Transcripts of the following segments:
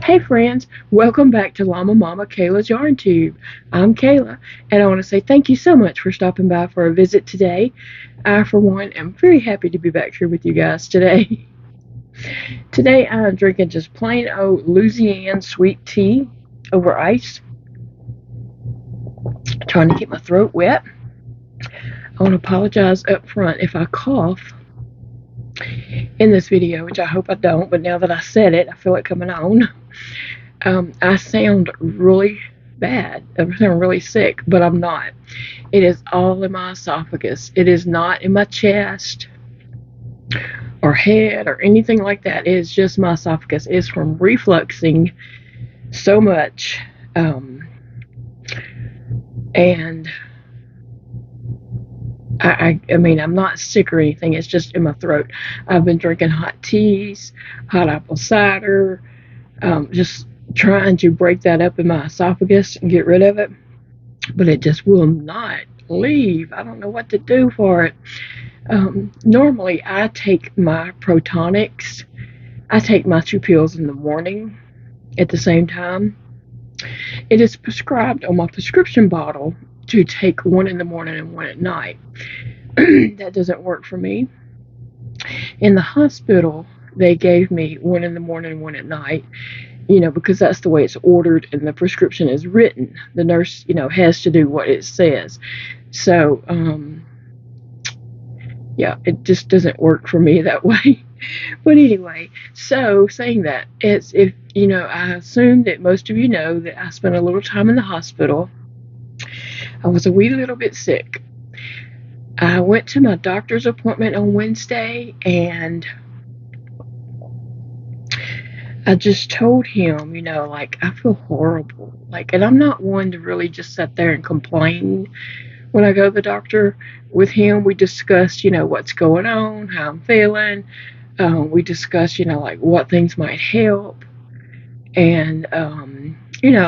Hey friends, welcome back to Llama Mama Kayla's Yarn Tube. I'm Kayla, and I want to say thank you so much for stopping by for a visit today. I, for one, am very happy to be back here with you guys today. Today I'm drinking just plain old Louisiana sweet tea over ice, trying to keep my throat wet. I want to apologize up front if I cough in this video, which I hope I don't, but now that I said it, I feel it coming on. I sound really bad. I sound really sick, but I'm not. It is all in my esophagus. It is not in my chest or head or anything like that. It is just my esophagus. It's from refluxing so much. And I mean, I'm not sick or anything. It's just in my throat. I've been drinking hot teas, hot apple cider, just trying to break that up in my esophagus and get rid of it, but it just will not leave. I don't know what to do for it. Normally, I take my Protonics. I take my 2 pills in the morning at the same time. It is prescribed on my prescription bottle to take one in the morning and one at night. That doesn't work for me. In the hospital, they gave me one in the morning and one at night, because that's the way it's ordered and the prescription is written. The nurse, has to do what it says. So, yeah, it just doesn't work for me that way. But anyway, so saying that, it's I assume that most of you know that I spent a little time in the hospital. I was a wee little bit sick. I went to my doctor's appointment on Wednesday, and I just told him, I feel horrible. And I'm not one to really just sit there and complain when I go to the doctor. With him, we discussed, what's going on, how I'm feeling. We discussed, what things might help, and,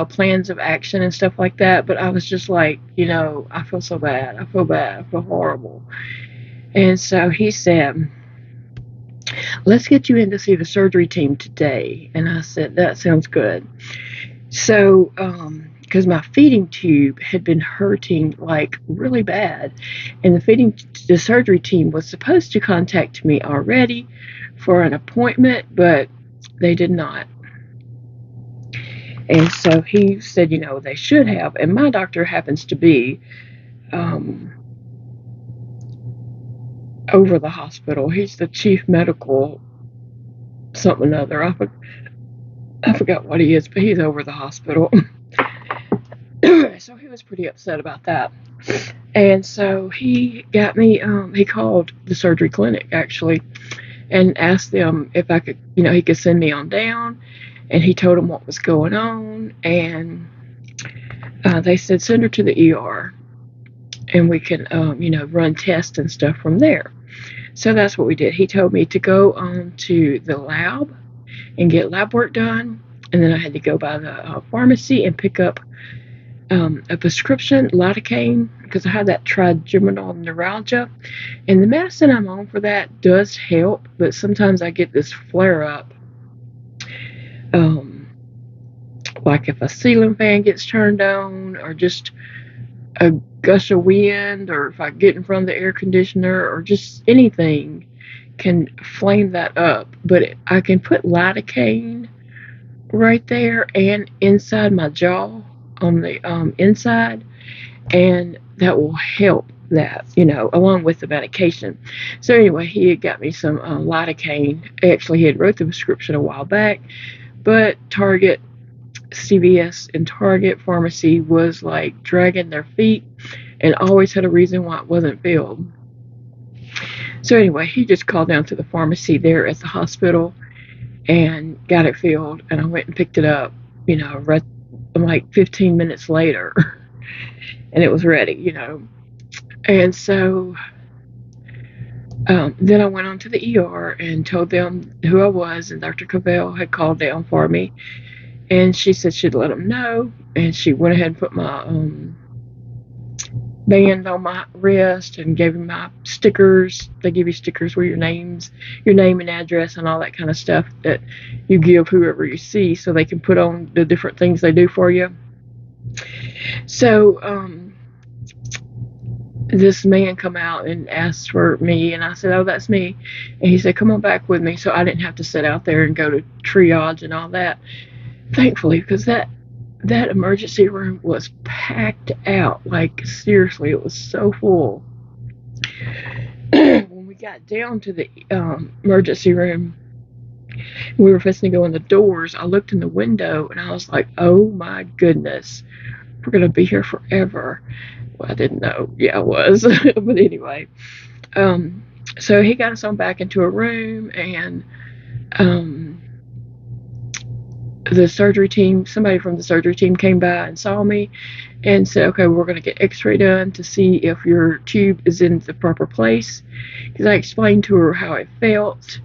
plans of action and stuff like that. But I was just like, I feel so bad. I feel bad. I feel horrible. And so he said, let's get you in to see the surgery team today. And I said, that sounds good. So, because my feeding tube had been hurting really bad, and the surgery team was supposed to contact me already for an appointment, but they did not. And so he said, they should have. And my doctor happens to be over the hospital. He's the chief medical something or other. I forgot what he is, but he's over the hospital. So he was pretty upset about that. And so he got me, he called the surgery clinic, actually, and asked them if I could, he could send me on down. And he told them what was going on. And they said, send her to the ER. And we can, run tests and stuff from there. So that's what we did. He told me to go to the lab and get lab work done. And then I had to go by the pharmacy and pick up a prescription, lidocaine, because I had that trigeminal neuralgia. And the medicine I'm on for that does help, but sometimes I get this flare-up. Like if a ceiling fan gets turned on, or just a gush of wind, or if I get in front of the air conditioner, or just anything can flame that up. But I can put lidocaine right there and inside my jaw on the inside, and that will help that, along with the medication. So anyway, he had got me some lidocaine. Actually, he had wrote the prescription a while back, but Target, CVS, and Target pharmacy was dragging their feet and always had a reason why it wasn't filled. So anyway, he just called down to the pharmacy there at the hospital and got it filled, and I went and picked it up, 15 minutes later, and it was ready, And so then I went on to the ER and told them who I was, and Dr. Cavell had called down for me, and she said she'd let them know, and she went ahead and put my band on my wrist and gave him my stickers. They give you stickers with your name and address and all that kind of stuff that you give whoever you see so they can put on the different things they do for you. So this man come out and asked for me, and I said, oh, that's me. And he said, come on back with me. So I didn't have to sit out there and go to triage and all that, thankfully, because that emergency room was packed out. Like, seriously, it was so full. When we got down to the emergency room, we were fixing to go in the doors. I looked in the window and I was like, oh my goodness, we're going to be here forever. Well, I didn't know. Yeah, I was. But anyway, so he got us on back into a room, and the surgery team, somebody from the surgery team came by and saw me and said, okay, we're going to get x-ray done to see if your tube is in the proper place. Because I explained to her how it felt,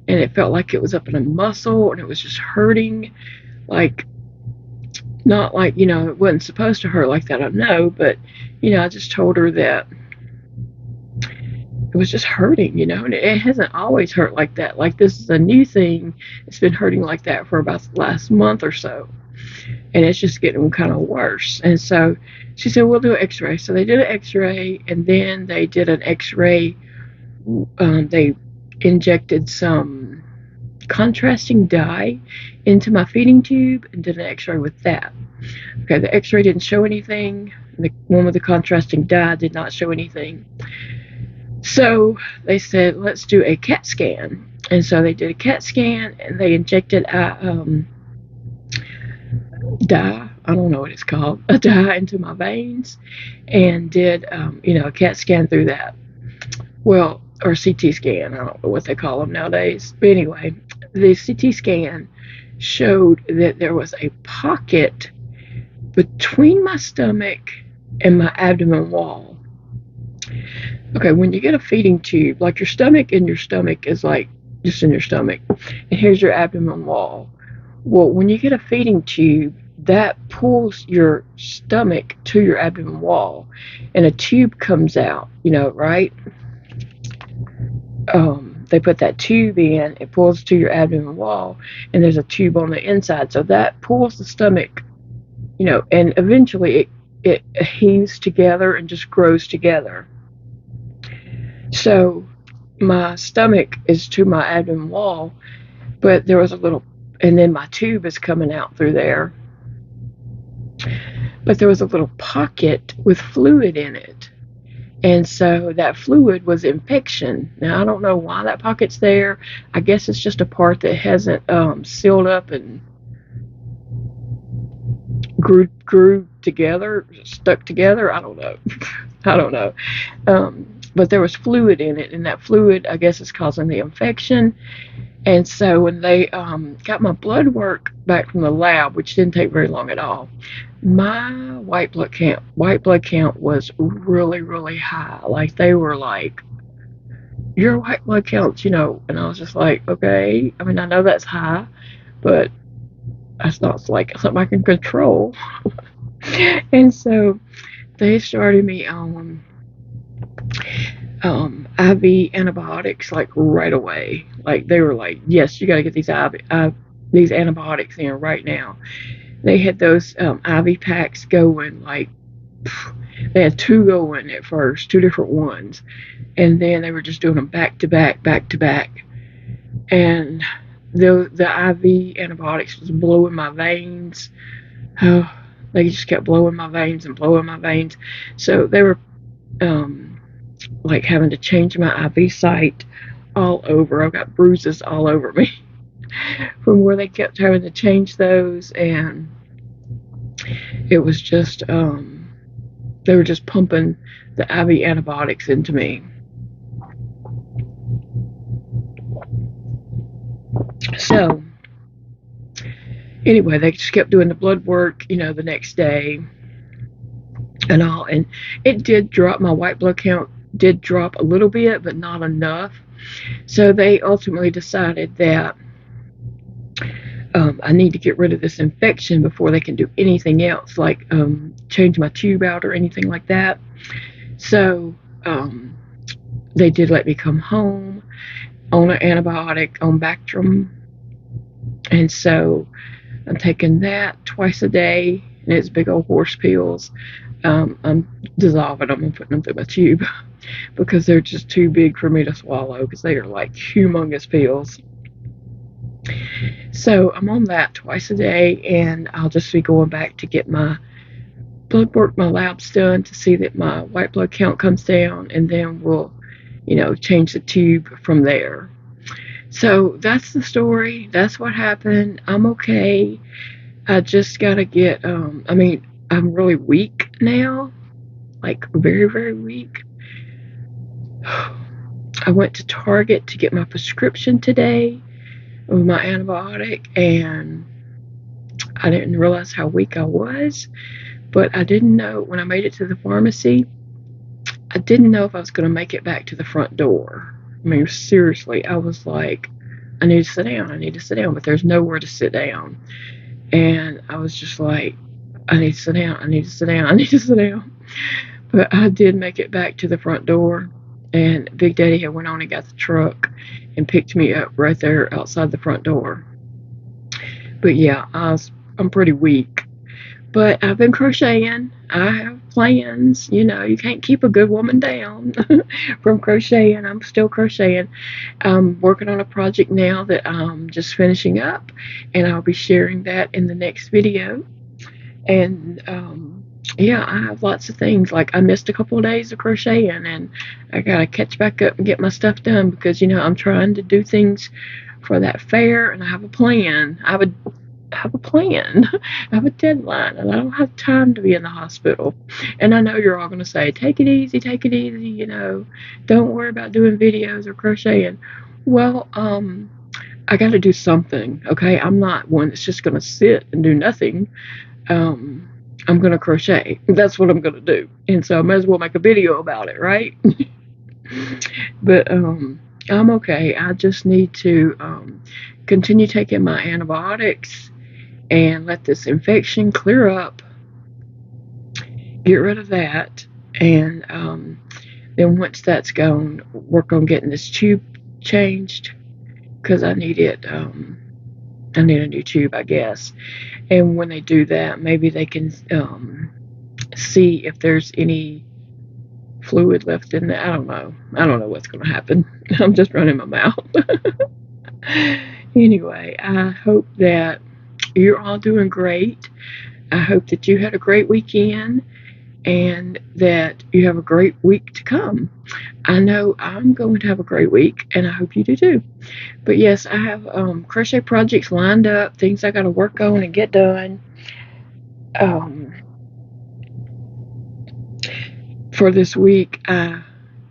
and it felt like it was up in a muscle and it was just hurting. Like, not like, it wasn't supposed to hurt like that, I know, but, I just told her that it was just hurting, and it hasn't always hurt like that. Like, this is a new thing. It's been hurting like that for about the last month or so, and it's just getting kind of worse. And so she said, we'll do an x-ray. So they did an x-ray, and then they did an x-ray. They injected some contrasting dye into my feeding tube and did an x-ray with that. Okay, the x-ray didn't show anything. The one with the contrasting dye did not show anything. So they said, let's do a CAT scan. And so they did a CAT scan, and they injected dye, I don't know what it's called, a dye into my veins, and did, a CAT scan through that. Well, or CT scan, I don't know what they call them nowadays. But anyway, the CT scan showed that there was a pocket between my stomach and my abdomen wall. Okay, when you get a feeding tube, like your stomach is like just in your stomach, and here's your abdomen wall. Well, when you get a feeding tube, that pulls your stomach to your abdomen wall, and a tube comes out, right? They put that tube in, it pulls to your abdomen wall, and there's a tube on the inside, so that pulls the stomach, and eventually it heaves together and just grows together. So my stomach is to my abdomen wall, but there was a little, and then my tube is coming out through there, but there was a little pocket with fluid in it. And so that fluid was infection. Now, I don't know why that pocket's there. I guess it's just a part that hasn't sealed up and grew together, stuck together. I don't know. I don't know. But there was fluid in it, and that fluid, I guess, is causing the infection. And so when they got my blood work back from the lab, which didn't take very long at all, my white blood count was really, really high. Like, they were like, your white blood counts, and I was just like, okay. I mean, I know that's high, but that's not like something I can control. And so they started me on IV antibiotics, like, right away. Like, they were like, yes, you got to get these antibiotics in right now. They had those IV packs going, like, they had 2 going at first, 2 different ones, and then they were just doing them back to back, and the IV antibiotics was blowing my veins. Oh, they just kept blowing my veins. So they were like having to change my IV site all over. I've got bruises all over me from where they kept having to change those, and it was just they were just pumping the IV antibiotics into me. So anyway, they just kept doing the blood work, the next day and all, and it did drop. My white blood count did drop a little bit, but not enough. So they ultimately decided that I need to get rid of this infection before they can do anything else, like change my tube out or anything like that. So they did let me come home on an antibiotic on Bactrim, and so I'm taking that twice a day, and it's big old horse pills. I'm dissolving them and putting them through my tube because they're just too big for me to swallow because they are like humongous pills. So I'm on that twice a day, and I'll just be going back to get my blood work, my labs done to see that my white blood count comes down, and then we'll, change the tube from there. So that's the story. That's what happened. I'm okay. I just gotta get, I'm really weak now, like very, very weak. I went to Target to get my prescription today of my antibiotic, and I didn't realize how weak I was, but I didn't know when I made it to the pharmacy, I didn't know if I was going to make it back to the front door. I mean, seriously, I was like, I need to sit down, but there's nowhere to sit down. And I was just like, I need to sit down. But I did make it back to the front door, and Big Daddy had went on and got the truck and picked me up right there outside the front door. But yeah, I'm pretty weak. But I've been crocheting. I have plans. You can't keep a good woman down from crocheting. I'm still crocheting. I'm working on a project now that I'm just finishing up, and I'll be sharing that in the next video. And yeah, I have lots of things. Like I missed a couple of days of crocheting, and I gotta catch back up and get my stuff done because I'm trying to do things for that fair, and I have a plan. I have a plan. I have a deadline, and I don't have time to be in the hospital. And I know you're all going to say, take it easy, don't worry about doing videos or crocheting. Well, I got to do something, okay? I'm not one that's just going to sit and do nothing. I'm going to crochet. That's what I'm going to do. And so I might as well make a video about it, right? But I'm okay. I just need to continue taking my antibiotics and let this infection clear up, get rid of that, and then once that's gone, work on getting this tube changed because I need it. I need a new tube, I guess. And when they do that, maybe they can see if there's any fluid left in there. I don't know what's going to happen. I'm just running my mouth. Anyway, I hope that you're all doing great. I hope that you had a great weekend and that you have a great week to come. I know I'm going to have a great week, and I hope you do too. But yes, I have crochet projects lined up, things I got to work on and get done. For this week, I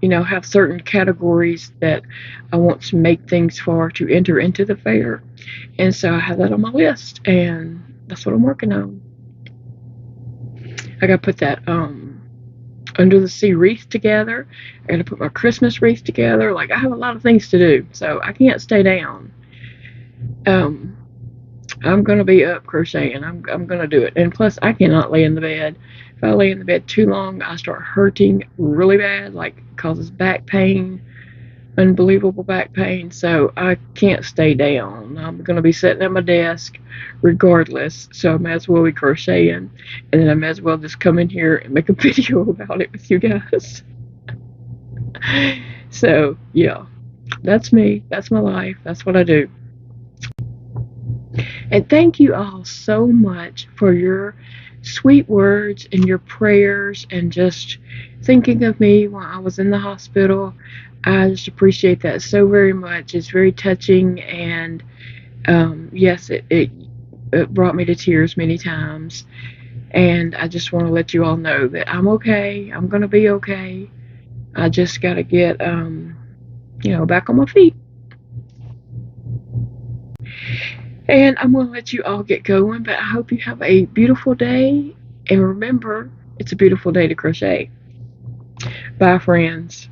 have certain categories that I want to make things for to enter into the fair. And so I have that on my list, and that's what I'm working on. I got to put that under the sea wreath together. I got to put my Christmas wreath together. Like, I have a lot of things to do, so I can't stay down. I'm going to be up crocheting. I'm going to do it. And plus, I cannot lay in the bed. If I lay in the bed too long, I start hurting really bad, like it causes back pain, unbelievable back pain. So I can't stay down. I'm going to be sitting at my desk regardless. So I might as well be crocheting. And then I might as well just come in here and make a video about it with you guys. So, yeah, that's me. That's my life. That's what I do. And thank you all so much for your sweet words and your prayers and just thinking of me while I was in the hospital. I just appreciate that so very much. It's very touching, and yes, it brought me to tears many times. And I just want to let you all know that I'm okay. I'm going to be okay. I just got to get, back on my feet. And I'm going to let you all get going, but I hope you have a beautiful day. And remember, it's a beautiful day to crochet. Bye, friends.